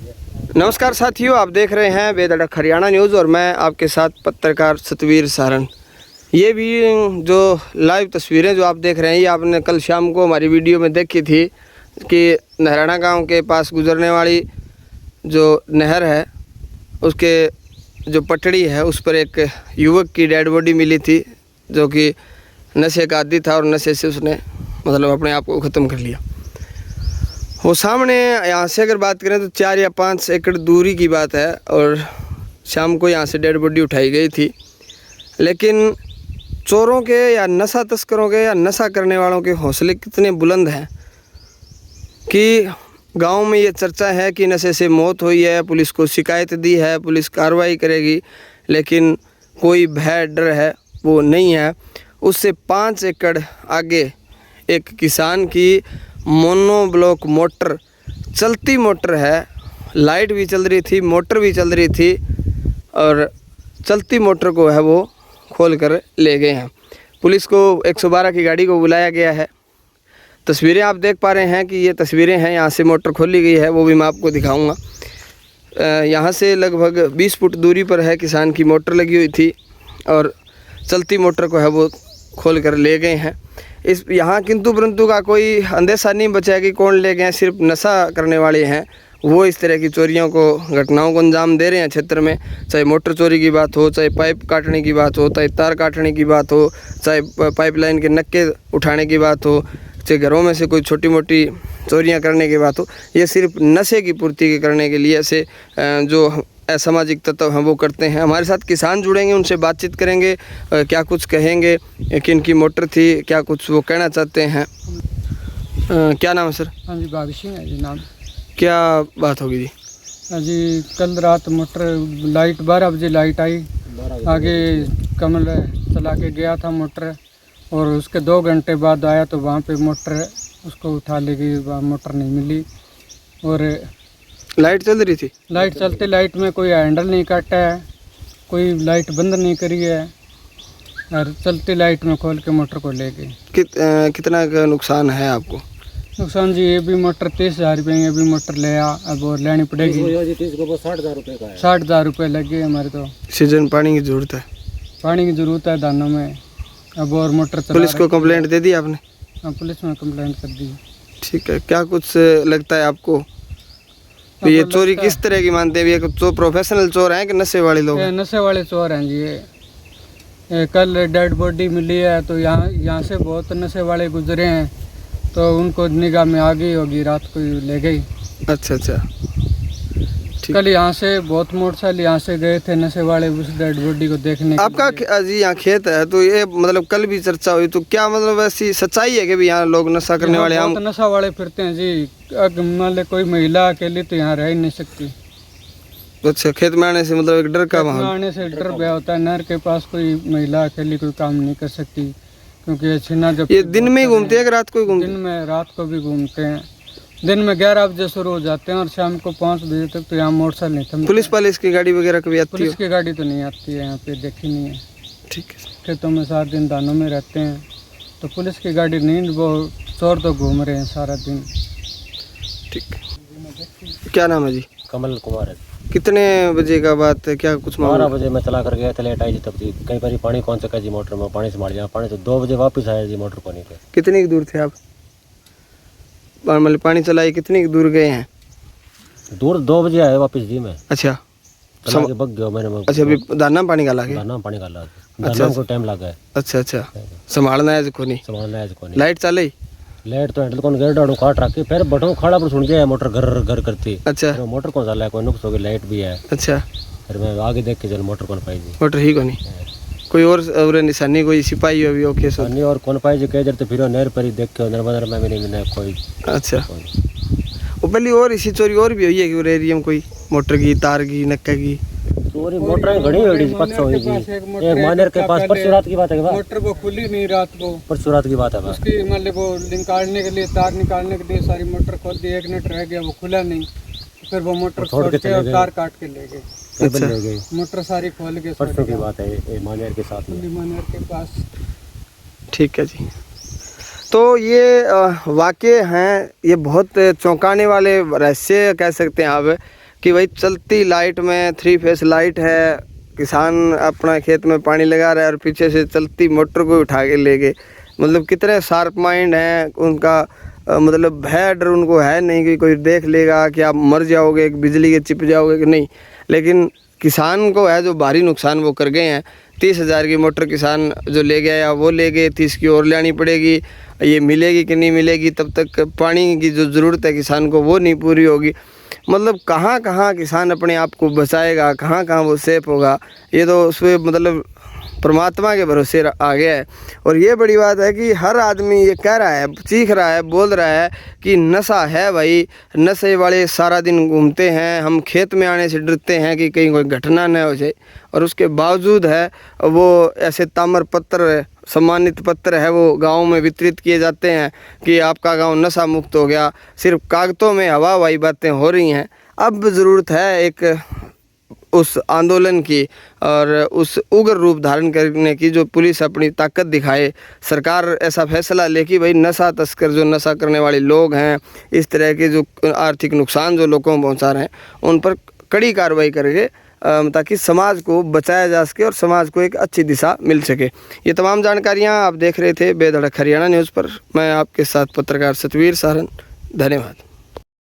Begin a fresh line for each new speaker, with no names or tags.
नमस्कार साथियों, आप देख रहे हैं बेधड़क हरियाणा न्यूज़ और मैं आपके साथ पत्रकार सतवीर सारन। ये भी जो लाइव तस्वीरें जो आप देख रहे हैं ये आपने कल शाम को हमारी वीडियो में देखी थी कि नहराना गांव के पास गुजरने वाली जो नहर है उसके जो पटड़ी है उस पर एक युवक की डेड बॉडी मिली थी जो कि नशे का आदी था और नशे से उसने मतलब अपने आप को ख़त्म कर लिया। वो सामने यहाँ से अगर बात करें तो 4 या 5 एकड़ दूरी की बात है और शाम को यहाँ से डेड बॉडी उठाई गई थी। लेकिन चोरों के या नशा तस्करों के या नशा करने वालों के हौसले कितने बुलंद हैं कि गांव में ये चर्चा है कि नशे से मौत हुई है, पुलिस को शिकायत दी है, पुलिस कार्रवाई करेगी, लेकिन कोई भय डर है वो नहीं है। उससे 5 एकड़ आगे एक किसान की मोनो ब्लॉक मोटर, चलती मोटर है, लाइट भी चल रही थी, मोटर भी चल रही थी और चलती मोटर को है वो खोल कर ले गए हैं। पुलिस को 112 की गाड़ी को बुलाया गया है। तस्वीरें आप देख पा रहे हैं कि ये तस्वीरें हैं, यहाँ से मोटर खोली गई है, वो भी मैं आपको दिखाऊंगा। यहाँ से लगभग 20 फुट दूरी पर है किसान की मोटर लगी हुई थी और चलती मोटर को है वो खोल कर ले गए हैं। इस यहाँ किंतु परंतु का कोई अंदेशा नहीं बचा कि कौन ले गए, सिर्फ नशा करने वाले हैं वो इस तरह की चोरियों को, घटनाओं को अंजाम दे रहे हैं क्षेत्र में। चाहे मोटर चोरी की बात हो, चाहे पाइप काटने की बात हो, चाहे तार काटने की बात हो, चाहे पाइपलाइन के नक्के उठाने की बात हो, चाहे घरों में से कोई छोटी मोटी चोरियां करने की बात हो, ये सिर्फ नशे की पूर्ति करने के लिए ऐसे जो असामाजिक तत्व हैं वो करते हैं। हमारे साथ किसान जुड़ेंगे, उनसे बातचीत करेंगे, क्या कुछ कहेंगे, किन की मोटर थी, क्या कुछ वो कहना चाहते हैं। क्या नाम है सर?
हाँ जी, भाभी सिंह है जी नाम।
क्या बात होगी जी?
हाँ जी, कल रात मोटर लाइट 12 बजे लाइट आई, आगे कमल चला के गया था मोटर और उसके 2 घंटे बाद आया तो वहाँ पे मोटर उसको उठा ले गई, वहाँ मोटर नहीं मिली। और
लाइट चल रही थी?
लाइट चलते, लाइट में कोई हैंडल नहीं काटा है, कोई लाइट बंद नहीं करी है और चलती लाइट में खोल के मोटर को ले गई।
कितना का नुकसान है आपको?
नुकसान जी, ये भी मोटर 30,000 रुपये, ये भी मोटर ले आ, अब और लेनी पड़ेगी।
60,000 रुपये का है।
60,000 रुपये लगे हमारे तो।
सीजन पानी की ज़रूरत है,
पानी की ज़रूरत है धानों में, अब और मोटर चला।
पुलिस को कंप्लेंट दे दी आपने?
हाँ, पुलिस में कंप्लेंट कर दी।
ठीक है, क्या कुछ लगता है आपको तो ये चोरी किस तरह की मानते हैं? ये तो प्रोफेशनल चोर हैं कि नशे वाले लोग?
नशे वाले चोर हैं जी। ये कल डेड बॉडी मिली है तो यहाँ से बहुत नशे वाले गुजरे हैं तो उनको निगाह में आ गई होगी, रात को ले गई।
अच्छा,
कल यहाँ से बहुत मोटरसाइकिल यहाँ से गए थे नशे वाले उस डेड बॉडी को देखने।
आपका जी यहाँ खेत है तो ये मतलब कल भी चर्चा हुई, तो क्या मतलब ऐसी सच्चाई है कि भी यहाँ लोग नशा करने वाले?
बहुत नशा वाले फिरते हैं जी। मान ले कोई महिला अकेली तो यहाँ रह ही नहीं सकती।
अच्छा, खेत में आने से मतलब एक डर का माहौल?
आने से डर गया होता है। नहर के पास कोई महिला अकेली कोई काम नहीं कर सकती क्योंकि छीना जब
ये दिन में ही घूमते हैं कि रात को ही घूमते?
दिन में, रात को भी घूमते हैं। दिन में 11 बजे शुरू हो जाते हैं और शाम को 5 बजे तक तो यहाँ मोटरसाइकिल नहीं थमती।
पुलिस की गाड़ी वगैरह कभी आती है?
पुलिस की गाड़ी तो नहीं आती है, यहाँ पे देखी नहीं है।
ठीक है।
खेतों में 7 दिन दानों में रहते हैं तो पुलिस की गाड़ी नहीं, वो चोर तो घूम रहे हैं सारा दिन।
ठीक, क्या नाम है जी?
कमल कुमार है।
कितने बजे का बात है, क्या कुछ?
12 बजे मैं चला कर गया था, लेट आई जी तब जी। कई बार पानी कौन सा जी मोटर में पानी संभाल जाए, पानी तो 2 बजे वापस आया जी मोटर पानी पे।
कितनी दूर थे आप? मतलब पानी चलाई कितनी दूर गए हैं?
दूर 2 बजे आया वापस जी मैं।
अच्छा,
चला के बग गया मैंने।
अच्छा, अभी दाना पानी डाला गया?
दाना पानी डाला, दाना को टाइम लगा है।
अच्छा, संभालना है को नहीं?
संभालना है को नहीं।
लाइट चली?
लाइट तो हैंडल कौन गेट डाड़ू काट रखी, फिर बटन खड़ा पर सुन गया मोटर घर घर करती।
अच्छा,
मोटर कौन सा कोई नुक्स हो गई, लाइट भी है।
अच्छा,
फिर मैं आगे देख के चल मोटर कौन पाई जी।
मोटर ही को नहीं? कोई और निशानी, कोई सिपाही अभी ओके सर?
नहीं, और कौन पाई जी कह जर तो फिर नहर पर ही देख के नर्मदा में नहीं कोई।
अच्छा, वो पहले और इसी चोरी और भी हुई है कि वो एरिया में कोई मोटर की, तार की, नक्का की
चोरी? मोटर घड़ी हुई परसों हुई जी, एक मानेर के पास। परसों रात की बात है।
मोटर वो खुली नहीं रात को,
परसों रात की बात है।
उसकी मतलब वो निकालने के लिए, तार निकालने के लिए सारी मोटर खोल दी, 1 मिनट रह गया वो खुला नहीं, फिर वो मोटर छोड़ के और तार काट के ले गए।
अच्छा,
मोटर सारी खोल के।
परसों की बात है, मानेर के साथ में,
मानेर के पास।
ठीक है जी। तो ये वाक़े हैं, ये बहुत चौंकाने वाले रहस्य कह सकते हैं आप कि भाई चलती लाइट में 3 फेस लाइट है, किसान अपना खेत में पानी लगा रहा है और पीछे से चलती मोटर को उठा के ले गए। मतलब कितने शार्प माइंड हैं उनका, मतलब भय डर उनको है नहीं कि कोई देख लेगा कि आप मर जाओगे, बिजली के चिप जाओगे कि नहीं। लेकिन किसान को है जो भारी नुकसान वो कर गए हैं। 30,000 की मोटर किसान जो ले गया या वो ले गए, 30 की और लेनी पड़ेगी। ये मिलेगी कि नहीं मिलेगी, तब तक पानी की जो ज़रूरत है किसान को वो नहीं पूरी होगी। मतलब कहाँ कहाँ किसान अपने आप को बचाएगा, कहाँ कहाँ वो सेफ होगा, ये तो उसमें मतलब परमात्मा के भरोसे आ गया है। और ये बड़ी बात है कि हर आदमी ये कह रहा है, चीख रहा है, बोल रहा है कि नशा है भाई, नशे वाले सारा दिन घूमते हैं, हम खेत में आने से डरते हैं कि कहीं कोई घटना न हो जाए। और उसके बावजूद है वो ऐसे ताम्र पत्र, सम्मानित पत्र है वो गाँव में वितरित किए जाते हैं कि आपका गाँव नशा मुक्त हो गया। सिर्फ कागज़ों में हवाई बातें हो रही हैं। अब ज़रूरत है एक उस आंदोलन की और उस उग्र रूप धारण करने की, जो पुलिस अपनी ताकत दिखाए, सरकार ऐसा फैसला ले कि भाई नशा तस्कर, जो नशा करने वाले लोग हैं, इस तरह के जो आर्थिक नुकसान जो लोगों को पहुंचा रहे हैं, उन पर कड़ी कार्रवाई करके ताकि समाज को बचाया जा सके और समाज को एक अच्छी दिशा मिल सके। ये तमाम जानकारियाँ आप देख रहे थे बेधड़क हरियाणा न्यूज़ पर। मैं आपके साथ पत्रकार सतवीर सारन। धन्यवाद।